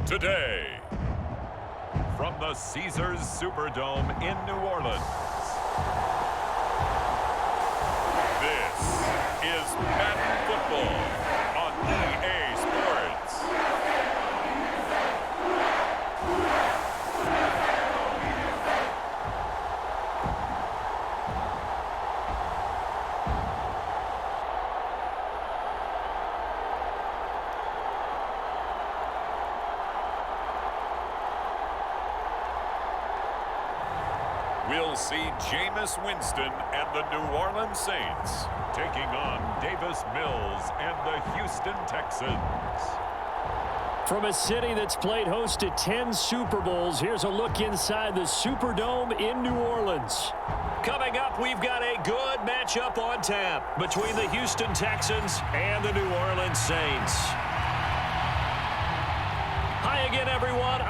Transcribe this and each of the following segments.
Today, from the Caesars Superdome in New Orleans, this is Madden Football on EA Sports. We'll see Jameis Winston and the New Orleans Saints taking on Davis Mills and the Houston Texans. From a city that's played host to 10 Super Bowls, here's a look inside the Superdome in New Orleans. Coming up, we've got a good matchup on tap between the Houston Texans and the New Orleans Saints. Hi again, everyone.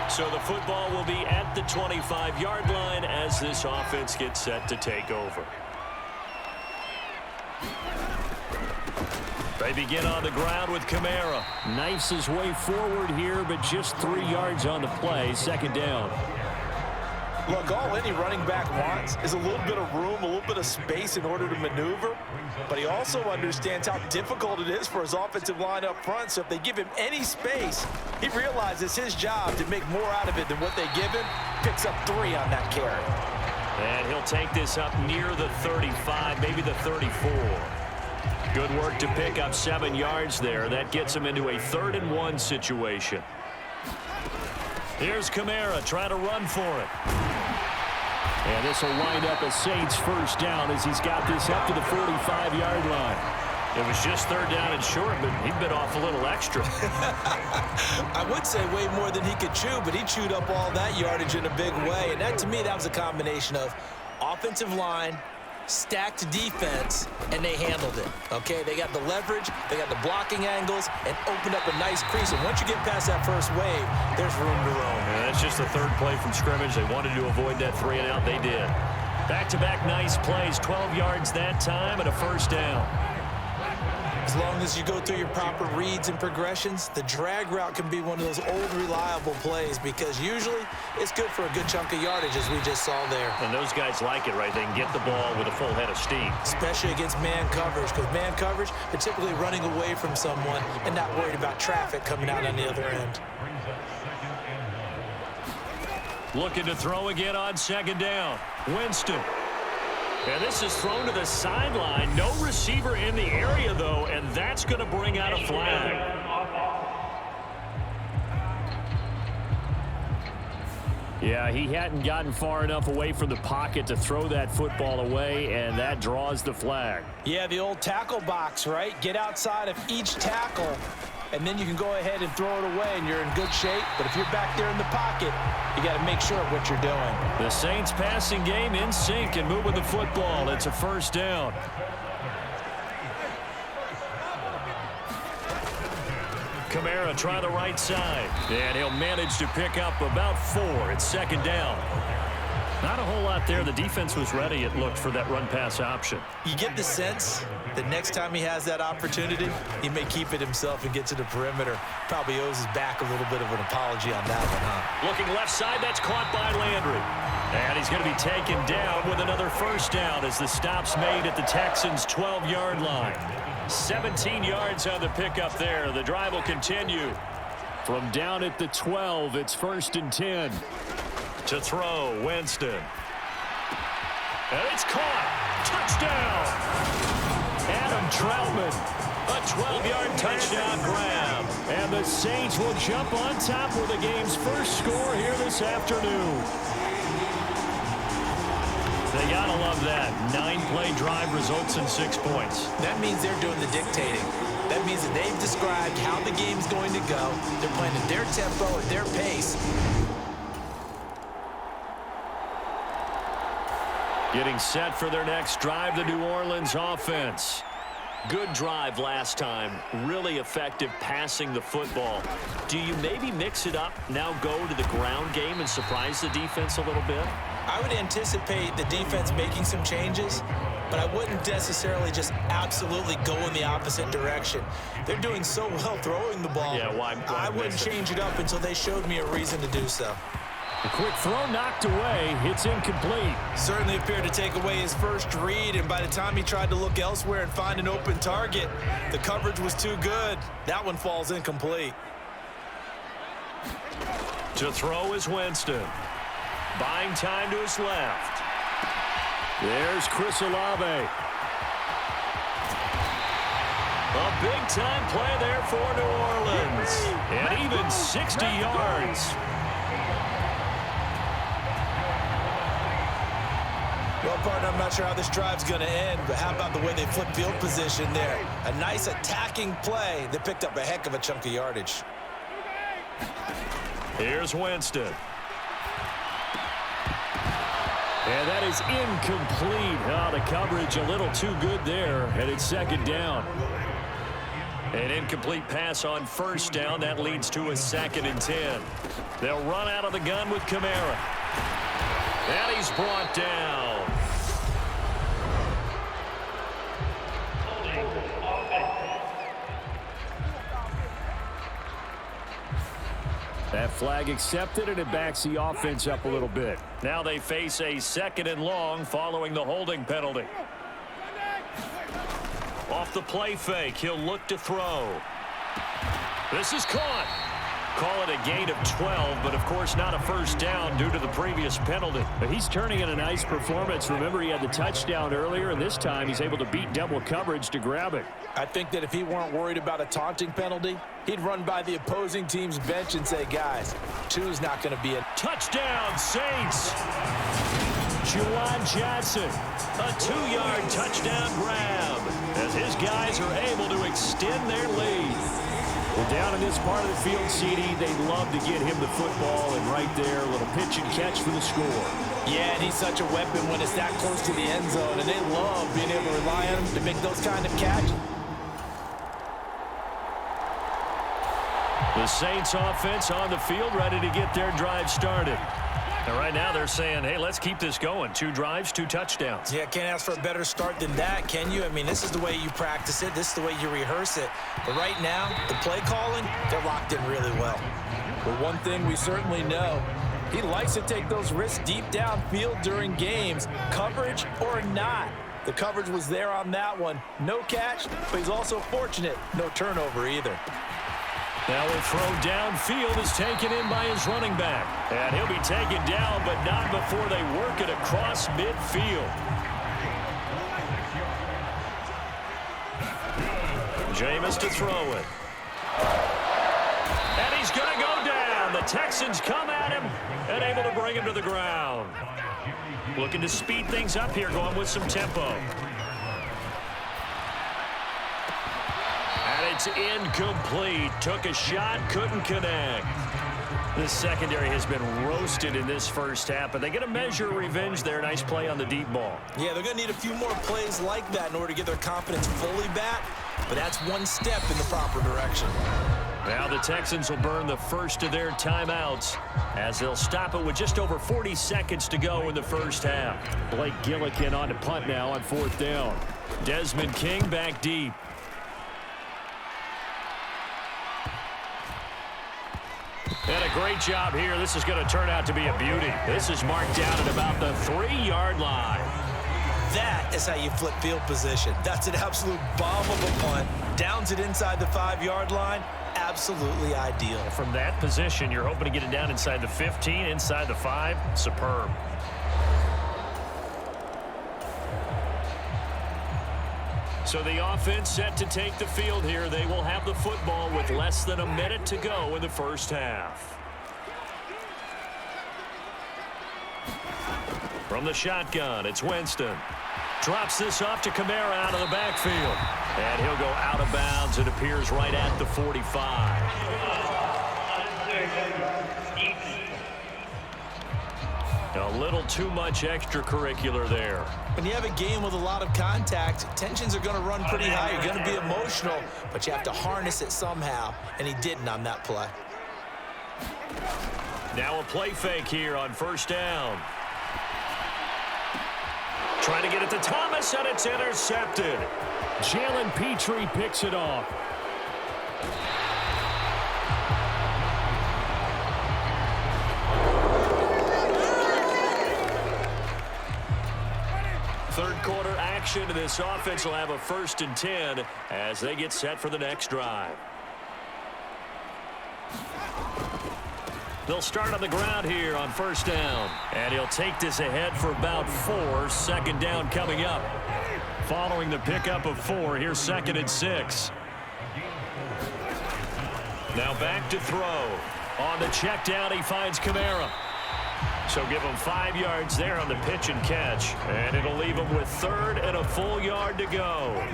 So the football will be at the 25-yard line as this offense gets set to take over. They begin on the ground with Kamara. Knifes his way forward here, but just 3 yards on the play. Second down. Look, all any running back wants is a little bit of room, a little bit of space in order to maneuver. But he also understands how difficult it is for his offensive line up front. So if they give him any space, he realizes his job to make more out of it than what they give him. Picks up 3 on that carry. And he'll take this up near the 35, maybe the 34. Good work to pick up 7 yards there. That gets him into a 3rd-and-1 situation. Here's Kamara trying to run for it. And this will wind up a Saints first down as he's got this up to the 45-yard line. It was just 3rd down and short, but he bit off a little extra. I would say way more than he could chew, but he chewed up all that yardage in a big way. And that, to me, that was a combination of offensive line, stacked defense, and they handled it. Okay, they got the leverage, they got the blocking angles, and opened up a nice crease. And once you get past that first wave, there's room to roam. Yeah, that's just the 3rd play from scrimmage. They wanted to avoid that 3-and-out. They did. Back-to-back nice plays, 12 yards that time, and a first down. As long as you go through your proper reads and progressions, the drag route can be one of those old reliable plays because usually it's good for a good chunk of yardage, as we just saw there. And those guys like it, right? They can get the ball with a full head of steam. Especially against man coverage, because man coverage, they're typically running away from someone and not worried about traffic coming out on the other end. Looking to throw again on 2nd down. Winston. And this is thrown to the sideline. No receiver in the area, though, and that's going to bring out a flag. Yeah, he hadn't gotten far enough away from the pocket to throw that football away, and that draws the flag. Yeah, the old tackle box, right? Get outside of each tackle, and then you can go ahead and throw it away, and you're in good shape. But if you're back there in the pocket, you got to make sure of what you're doing. The Saints passing game in sync and moving the football. It's a first down. Kamara try the right side, and he'll manage to pick up about 4. It's 2nd down. Not a whole lot there. The defense was ready, it looked, for that run-pass option. You get the sense that next time he has that opportunity, he may keep it himself and get to the perimeter. Probably owes his back a little bit of an apology on that one, huh? Looking left side, that's caught by Landry. And he's going to be taken down with another first down as the stop's made at the Texans' 12-yard line. 17 yards on the pickup there. The drive will continue. From down at the 12, it's 1st and 10. To throw, Winston. And it's caught. Touchdown. Adam Troutman. A 12-yard touchdown grab. And the Saints will jump on top with the game's first score here this afternoon. They gotta love that. 9-play drive results in 6 points. That means they're doing the dictating. That means that they've described how the game's going to go. They're playing at their tempo, at their pace. Getting set for their next drive, the New Orleans offense. Good drive last time. Really effective passing the football. Do you maybe mix it up, now go to the ground game and surprise the defense a little bit? I would anticipate the defense making some changes, but I wouldn't necessarily just absolutely go in the opposite direction. They're doing so well throwing the ball. Yeah, why I wouldn't change it up until they showed me a reason to do so. A quick throw knocked away. It's incomplete. Certainly appeared to take away his first read, and by the time he tried to look elsewhere and find an open target, the coverage was too good. That one falls incomplete. To throw is Winston. Buying time to his left. There's Chris Olave. A big-time play there for New Orleans. And even 60 yards. Well, partner, I'm not sure how this drive's going to end, but how about the way they flip field position there? A nice attacking play that picked up a heck of a chunk of yardage. Here's Winston. And that is incomplete. Oh, the coverage a little too good there, and it's second down. An incomplete pass on first down. That leads to a 2nd and 10. They'll run out of the gun with Kamara. And he's brought down. That flag accepted, and it backs the offense up a little bit. Now they face a 2nd and long following the holding penalty. Off the play fake, he'll look to throw. This is caught. Call it a gain of 12, but of course not a first down due to the previous penalty. But he's turning in a nice performance. Remember, he had the touchdown earlier, and this time he's able to beat double coverage to grab it. I think that if he weren't worried about a taunting penalty, he'd run by the opposing team's bench and say, guys, 2's not going to be a touchdown, Saints. Juwan Johnson, a 2-yard touchdown grab as his guys are able to extend their lead. Well, down in this part of the field, CD, they love to get him the football, and right there, a little pitch and catch for the score. Yeah, and he's such a weapon when it's that close to the end zone, and they love being able to rely on him to make those kind of catches. The Saints offense on the field, ready to get their drive started. And right now they're saying, hey, let's keep this going. 2 drives, 2 touchdowns. Yeah, can't ask for a better start than that, can you? I mean, this is the way you practice it. This is the way you rehearse it. But right now, the play calling, they're locked in really well. But one thing we certainly know, he likes to take those risks deep downfield during games, coverage or not. The coverage was there on that one. No catch, but he's also fortunate. No turnover either. Now a throw downfield is taken in by his running back. And he'll be taken down, but not before they work it across midfield. Jameis to throw it. And he's going to go down. The Texans come at him and able to bring him to the ground. Looking to speed things up here, going with some tempo. It's incomplete. Took a shot, couldn't connect. The secondary has been roasted in this first half, but they get a measure of revenge there. Nice play on the deep ball. Yeah, they're going to need a few more plays like that in order to get their confidence fully back, but that's one step in the proper direction. Now the Texans will burn the first of their timeouts as they'll stop it with just over 40 seconds to go in the first half. Blake Gillikin on to punt now on 4th down. Desmond King back deep. And a great job here. This is going to turn out to be a beauty. This is marked down at about the 3-yard line. That is how you flip field position. That's an absolute bomb of a punt. Downs it inside the 5-yard line. Absolutely ideal. From that position, you're hoping to get it down inside the 15, inside the 5. Superb. So the offense set to take the field here. They will have the football with less than a minute to go in the first half. From the shotgun, it's Winston. Drops this off to Kamara out of the backfield. And he'll go out of bounds. It appears right at the 45. A little too much extracurricular there. When you have a game with a lot of contact, tensions are going to run pretty high. You're going to be emotional, but you have to harness it somehow, and he didn't on that play. Now a play fake here on first down. Trying to get it to Thomas, and it's intercepted. Jalen Petrie picks it off. Third quarter action, and this offense will have a 1st and 10 as they get set for the next drive. They'll start on the ground here on first down. And he'll take this ahead for about 4. Second down coming up. Following the pickup of 4, here's 2nd and 6. Now back to throw. On the check down, he finds Kamara. So give him 5 yards there on the pitch and catch. And it'll leave him with 3rd and a full yard to go.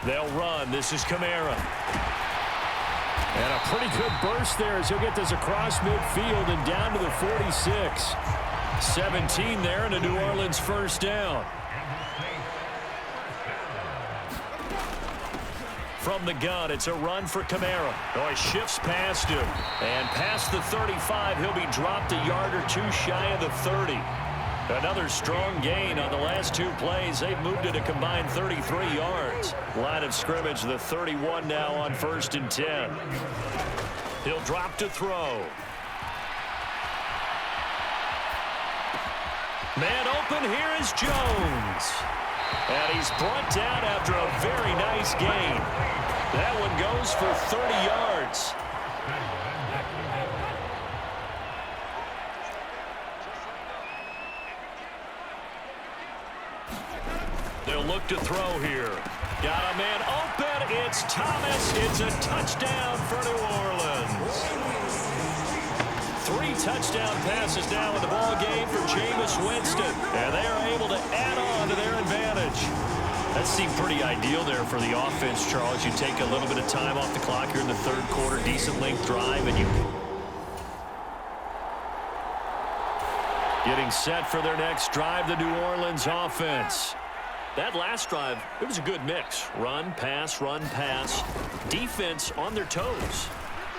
They'll run. This is Kamara. And a pretty good burst there as he'll get this across midfield and down to the 46. 17 there and a New Orleans first down. From the gun, it's a run for Kamara. Oh, he shifts past him. And past the 35, he'll be dropped a yard or 2 shy of the 30. Another strong gain on the last 2 plays. They've moved it a combined 33 yards. Line of scrimmage, the 31 now on 1st and 10. He'll drop to throw. Man open, here is Jones. And he's brought down after a very nice gain. That one goes for 30 yards. They'll look to throw here. Got a man open. It's Thomas. It's a touchdown for New Orleans. 3 touchdown passes now in the ball game for Jameis Winston. And they are able to add on to their advantage. That seemed pretty ideal there for the offense, Charles. You take a little bit of time off the clock here in the 3rd quarter, decent length drive, and you getting set for their next drive, the New Orleans offense. That last drive, it was a good mix. Run, pass, defense on their toes.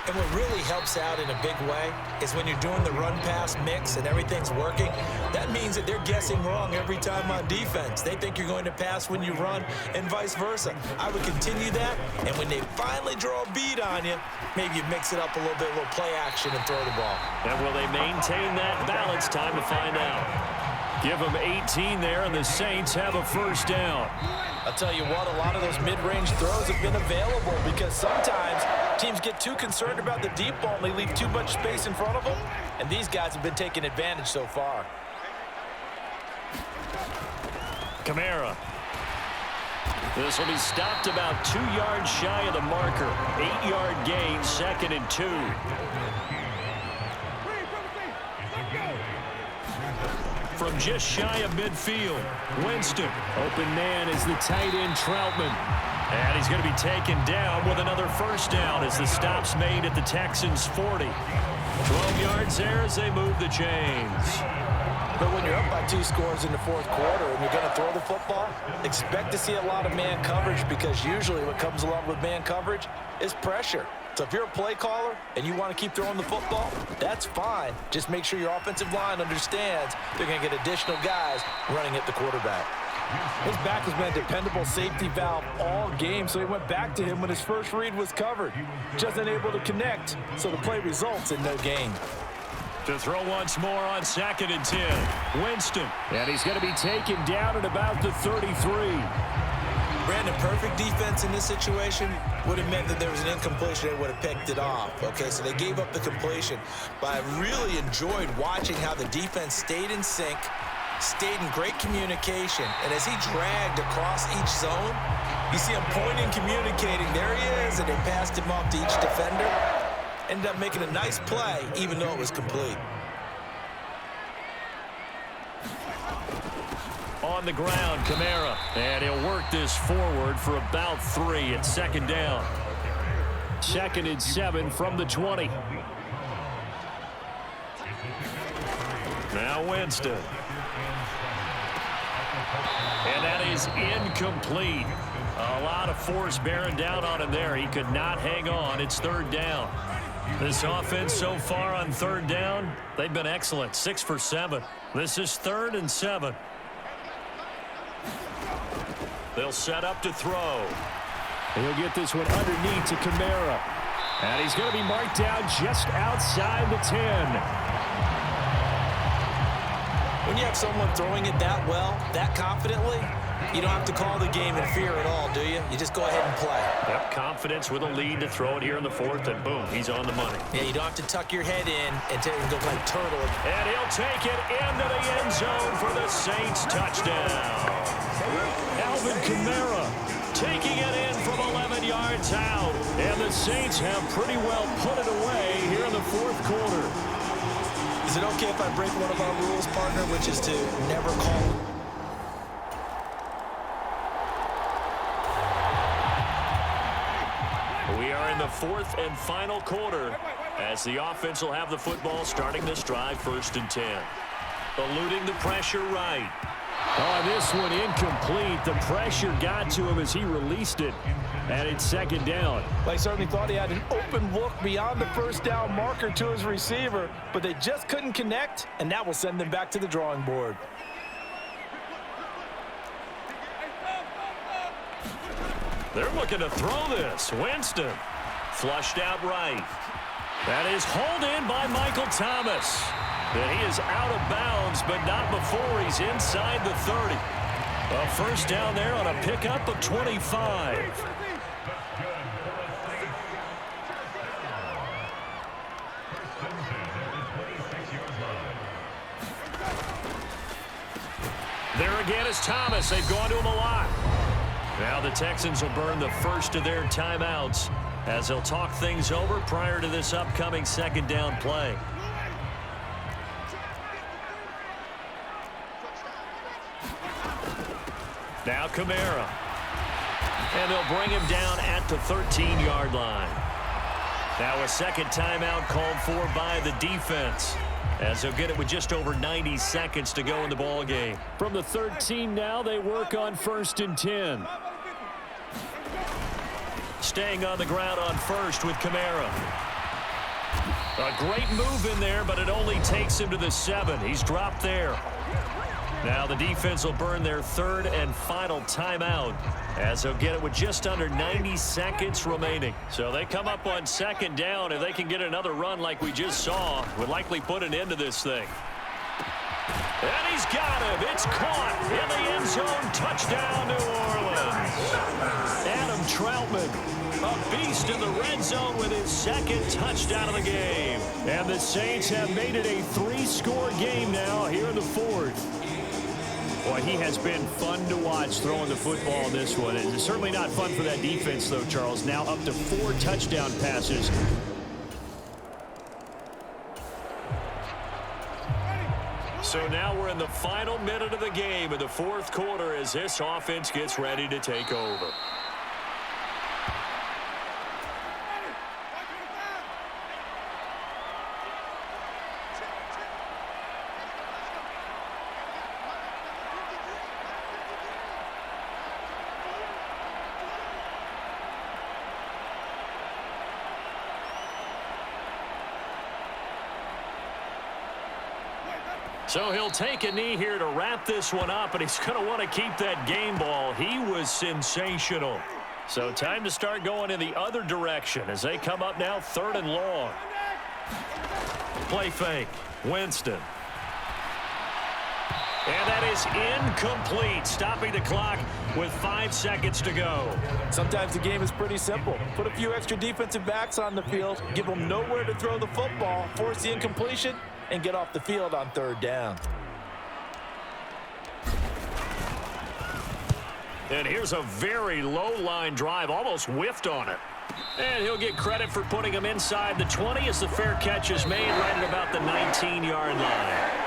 And what really helps out in a big way is when you're doing the run-pass mix and everything's working, that means that they're guessing wrong every time on defense. They think you're going to pass when you run and vice versa. I would continue that, and when they finally draw a bead on you, maybe you mix it up a little bit, a little play action and throw the ball. And will they maintain that balance? Time to find out. Give them 18 there, and the Saints have a first down. I'll tell you what, a lot of those mid-range throws have been available because sometimes teams get too concerned about the deep ball and they leave too much space in front of them, and these guys have been taking advantage so far. Kamara. This will be stopped about 2 yards shy of the marker. 8-yard gain, 2nd and 2. From just shy of midfield, Winston. Open man is the tight end, Troutman. And he's going to be taken down with another first down as the stop's made at the Texans' 40. 12 yards there as they move the chains. But when you're up by 2 scores in the 4th quarter and you're going to throw the football, expect to see a lot of man coverage because usually what comes along with man coverage is pressure. So if you're a play caller and you want to keep throwing the football, that's fine. Just make sure your offensive line understands they're going to get additional guys running at the quarterback. His back has been a dependable safety valve all game, so he went back to him when his first read was covered. Just unable to connect, so the play results in no gain. To throw once more on 2nd and 10. Winston. And he's going to be taken down at about the 33. Brandon, perfect defense in this situation would have meant that there was an incompletion. They would have picked it off. Okay, so they gave up the completion. But I really enjoyed watching how the defense stayed in sync, stayed in great communication. And as he dragged across each zone, you see him pointing, communicating. There he is, and they passed him off to each defender. Ended up making a nice play, even though it was complete. On the ground, Kamara. And he'll work this forward for about 3 at second down. 2nd and 7 from the 20. Now Winston. And that is incomplete. A lot of force bearing down on him there. He could not hang on. It's 3rd down. This offense so far on 3rd down, they've been excellent. 6 for 7. This is 3rd and 7. They'll set up to throw. He'll get this one underneath to Kamara. And he's going to be marked down just outside the 10. When you have someone throwing it that well, that confidently, you don't have to call the game in fear at all, do you? You just go ahead and play. Yep, confidence with a lead to throw it here in the 4th, and boom, he's on the money. Yeah, you don't have to tuck your head in and go like turtle. And he'll take it into the end zone for the Saints touchdown. Alvin Kamara taking it in from 11 yards out. And the Saints have pretty well put it away here in the 4th quarter. Is it okay if I break one of our rules, partner, which is to never call? We are in the 4th and final quarter as the offense will have the football starting this drive 1st and 10. Eluding the pressure right. Oh, this one incomplete. The pressure got to him as he released it. And it's 2nd down. Well, he certainly thought he had an open look beyond the 1st down marker to his receiver, but they just couldn't connect, and that will send them back to the drawing board. They're looking to throw this. Winston flushed out right. That is hauled in by Michael Thomas. And he is out of bounds, but not before he's inside the 30. A 1st down there on a pickup of 25. There again is Thomas. They've gone to him a lot. Now the Texans will burn the first of their timeouts as they'll talk things over prior to this upcoming 2nd down play. Now Kamara. And they'll bring him down at the 13-yard line. Now a 2nd timeout called for by the defense, as they'll get it with just over 90 seconds to go in the ball game. From the 13 now, they work on 1st and 10. Staying on the ground on 1st with Kamara. A great move in there, but it only takes him to the 7. He's dropped there. Now the defense will burn their 3rd and final timeout as they'll get it with just under 90 seconds remaining. So they come up on 2nd down. If they can get another run like we just saw, would likely put an end to this thing. And he's got him. It's caught in the end zone. Touchdown, New Orleans. Adam Troutman, a beast in the red zone with his 2nd touchdown of the game. And the Saints have made it a 3-score game now here in the 4th. Boy, he has been fun to watch throwing the football in this one. It's certainly not fun for that defense, though, Charles. Now up to 4 touchdown passes. So now we're in the final minute of the game in the 4th quarter as this offense gets ready to take over. So he'll take a knee here to wrap this one up, and he's going to want to keep that game ball. He was sensational. So time to start going in the other direction as they come up now 3rd and long. Play fake. Winston. And that is incomplete, stopping the clock with 5 seconds to go. Sometimes the game is pretty simple. Put a few extra defensive backs on the field, give them nowhere to throw the football, force the incompletion, and get off the field on 3rd down. And here's a very low-line drive, almost whiffed on it. And he'll get credit for putting him inside the 20 as the fair catch is made right at about the 19-yard line.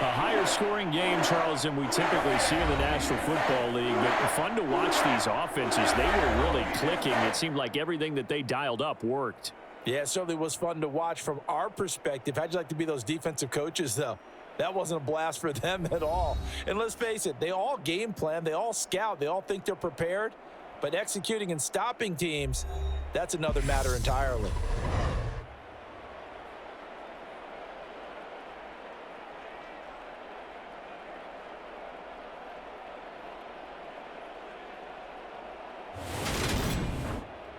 A higher scoring game, Charles, than we typically see in the National Football League. But fun to watch these offenses. They were really clicking. It seemed like everything that they dialed up worked. Yeah, it certainly was fun to watch from our perspective. How'd you like to be those defensive coaches, though? That wasn't a blast for them at all. And let's face it, they all game plan, they all scout, they all think they're prepared. But executing and stopping teams, that's another matter entirely.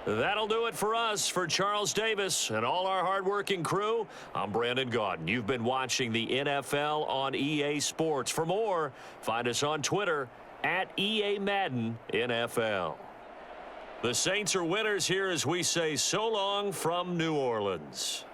That'll do it for us. For Charles Davis and all our hardworking crew, I'm Brandon Gaudin. You've been watching the NFL on EA Sports. For more, find us on Twitter at EA Madden NFL. The Saints are winners here as we say so long from New Orleans.